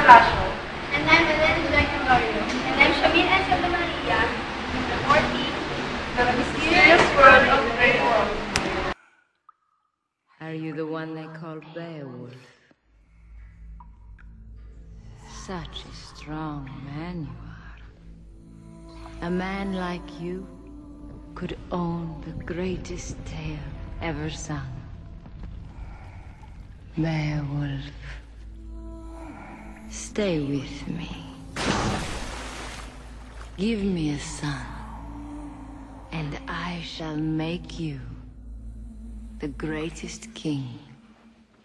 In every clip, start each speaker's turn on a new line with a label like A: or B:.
A: Blasio.
B: And I'm Ellen Gregorio. And I'm Shamil S. Maria, the 14th,
A: The Mysterious World of Beowulf.
C: Are you the one they call Beowulf? Such a strong man you are. A man like you could own the greatest tale ever sung. Beowulf, stay with me. Give me a son, and I shall make you the greatest king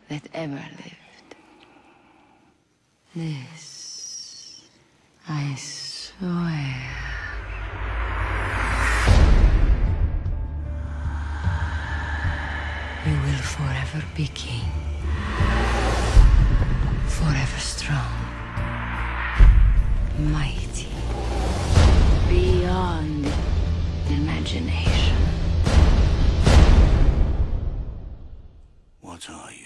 C: that ever lived. This, I swear. You will forever be king. Forever strong. Mighty. Beyond imagination.
D: What are you?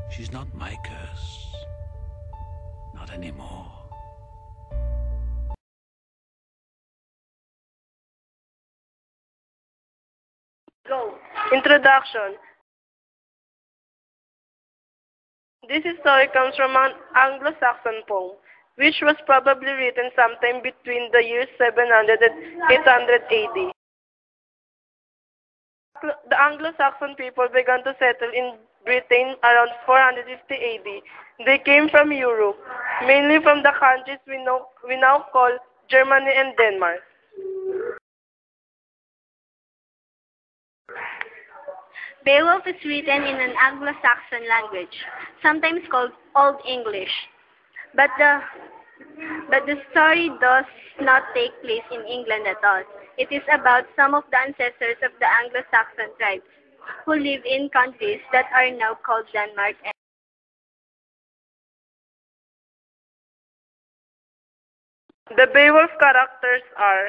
D: She's not my curse. Not anymore.
E: Go. Introduction. This story comes from an Anglo-Saxon poem, which was probably written sometime between the years 700 and 800 AD. The Anglo-Saxon people began to settle in Britain around 450 AD. They came from Europe, mainly from the countries we now call Germany and Denmark.
B: Beowulf is written in an Anglo-Saxon language, sometimes called Old English. But the story does not take place in England at all. It is about some of the ancestors of the Anglo-Saxon tribes who live in countries that are now called Denmark.
E: The Beowulf characters are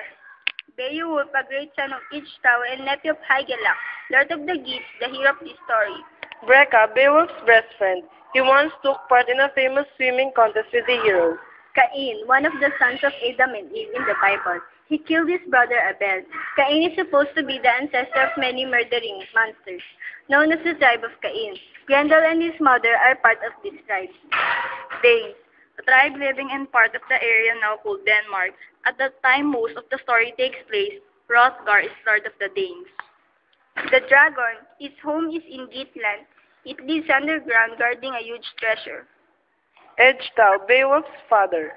B: Beowulf, a great son of Ichthau and nephew of Hygelac, Lord of the Geats, the hero of this story.
E: Breca, Beowulf's best friend. He once took part in a famous swimming contest with the hero.
B: Cain, one of the sons of Adam and Eve in the Bible. He killed his brother Abel. Cain is supposed to be the ancestor of many murdering monsters, known as the tribe of Cain. Grendel and his mother are part of this tribe.
F: Danes, a tribe living in part of the area now called Denmark. At the time most of the story takes place, Hrothgar is lord of the Danes.
B: The dragon, its home is in Geatland. It lives underground guarding a huge treasure.
E: Ecgtheow, Beowulf's father.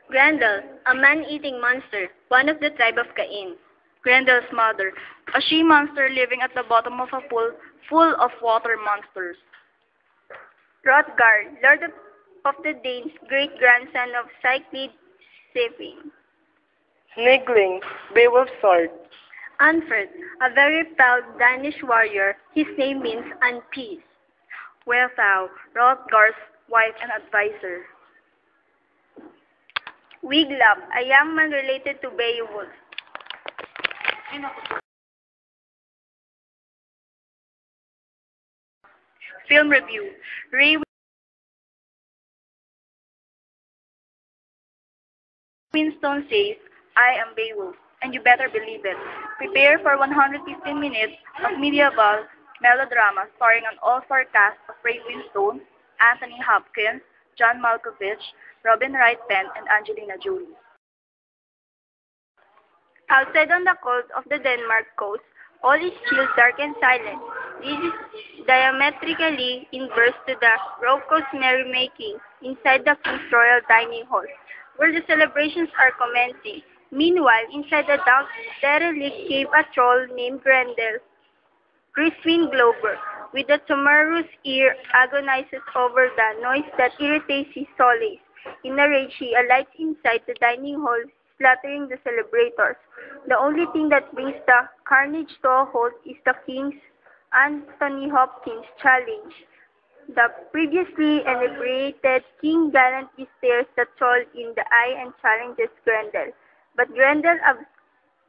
B: Grendel, a man-eating monster, one of the tribe of Cain.
F: Grendel's mother, a she-monster living at the bottom of a pool full of water monsters.
B: Hrothgar, lord of the Danes, great-grandson of Cyclid Scyphing.
E: Sniggling, Beowulf's sword.
B: Unferth, a very proud Danish warrior. His name means unpeace.
F: Wealhtheow, Hrothgar's wife and advisor.
B: Wiglaf, a young man related to Beowulf.
F: Film review. Ray Winstone says, I am Beowulf, and you better believe it. Prepare for 115 minutes of medieval melodrama starring an all-star cast of Ray Winstone, Anthony Hopkins, John Malkovich, Robin Wright Penn, and Angelina Jolie.
B: Outside on the coast of the Denmark coast, all is chill, dark, and silent. This is diametrically inverse to the raucous merrymaking inside the King's Royal Dining Hall, where the celebrations are commencing. Meanwhile, inside the dark, derelict cave, a troll named Grendel, Crispin Glover, with a timorous ear, agonizes over the noise that irritates his solace. In a rage, he alights inside the dining hall, slaughtering the celebrators. The only thing that brings the carnage to a halt is the king's Anthony Hopkins challenge. The previously inebriated king gallantly stares the troll in the eye and challenges Grendel. But Grendel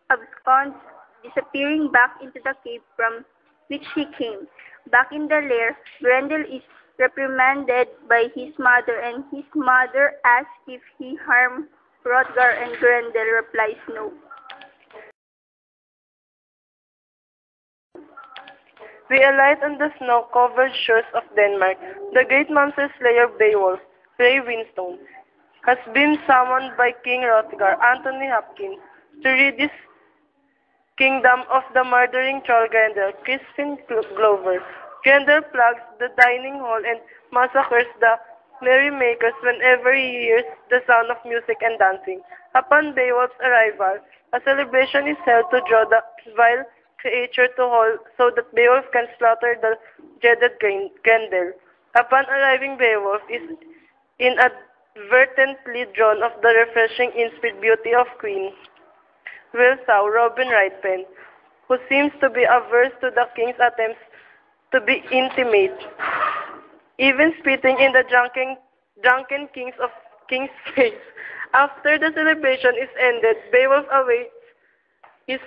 B: absconds, disappearing back into the cave from which he came. Back in the lair, Grendel is reprimanded by his mother, and his mother asks if he harmed Hrothgar, and Grendel replies no.
E: We alight on the snow-covered shores of Denmark. The great monster slayer Beowulf, Ray Winstone, has been summoned by King Hrothgar, Anthony Hopkins, to rid his kingdom of the murdering troll Grendel, Crispin Glover. Grendel plugs the dining hall and massacres the merrymakers whenever he hears the sound of music and dancing. Upon Beowulf's arrival, a celebration is held to draw the vile creature to hall so that Beowulf can slaughter the dreaded Grendel. Upon arriving, Beowulf is inadvertently drawn of the refreshing insipid beauty of Queen Wilsow, Robin Wrightpen, who seems to be averse to the king's attempts to be intimate, even spitting in the drunken king's face. After the celebration is ended, Beowulf awaits his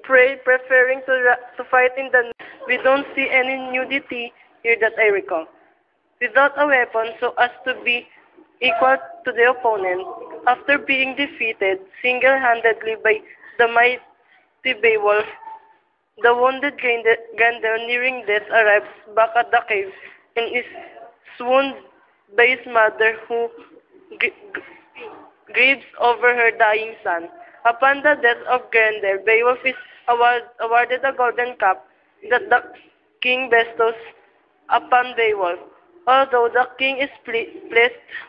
E: prey, preferring to fight in the night. We don't see any nudity here that I recall. Without a weapon so as to be equal to the opponent, after being defeated single-handedly by the mighty Beowulf, the wounded Grendel, nearing death, arrives back at the cave and is swooned by his mother, who grieves over her dying son. Upon the death of Grendel, Beowulf is awarded a golden cup that the king bestows upon Beowulf. Although the king is pleased,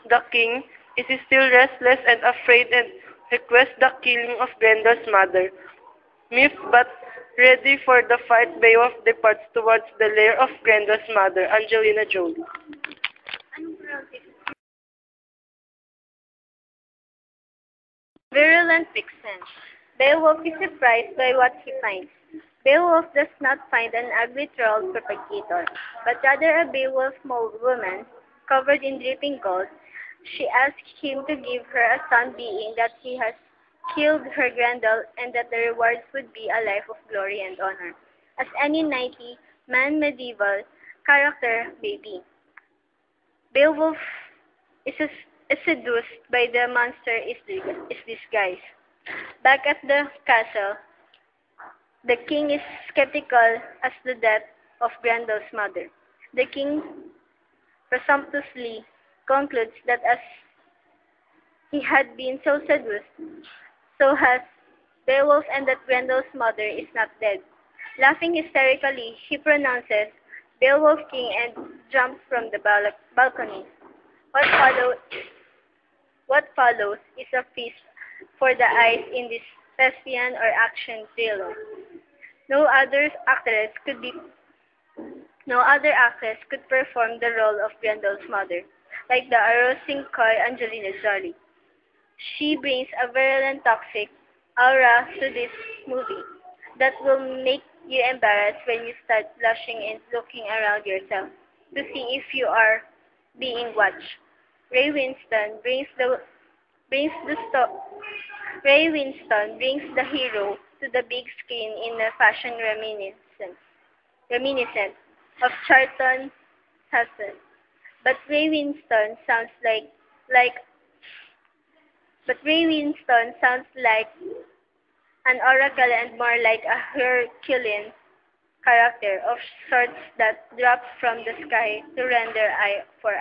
E: the king is still restless and afraid and requests the killing of Grendel's mother. Miffed but ready for the fight, Beowulf departs towards the lair of Grendel's mother, Angelina Jolie.
B: Virulent Vixen. Beowulf is surprised by what he finds. Beowulf does not find an ugly troll propagator, but rather a Beowulf mold woman covered in dripping gold. She asks him to give her a son, being that he has killed her Grendel and that the rewards would be a life of glory and honor, as any knightly medieval character may be. Beowulf is seduced by the monster is disguised. Back at the castle, the king is skeptical as to the death of Grendel's mother. The king presumptuously concludes that as he had been so seduced, so has Beowulf, and that Grendel's mother is not dead. Laughing hysterically, he pronounces Beowulf king and jumps from the balcony. What follows is a feast for the eyes in this thespian or action thriller. No other actress could perform the role of Grendel's mother, like the arousing coy Angelina Jolie. She brings a virulent, toxic aura to this movie that will make you embarrassed when you start blushing and looking around yourself to see if you are being watched. Ray Winstone brings the hero to the big screen in a fashion reminiscent of Charlton Heston. But Ray Winstone sounds like an oracle and more like a Herculean character of sorts that drops from the sky to render eye for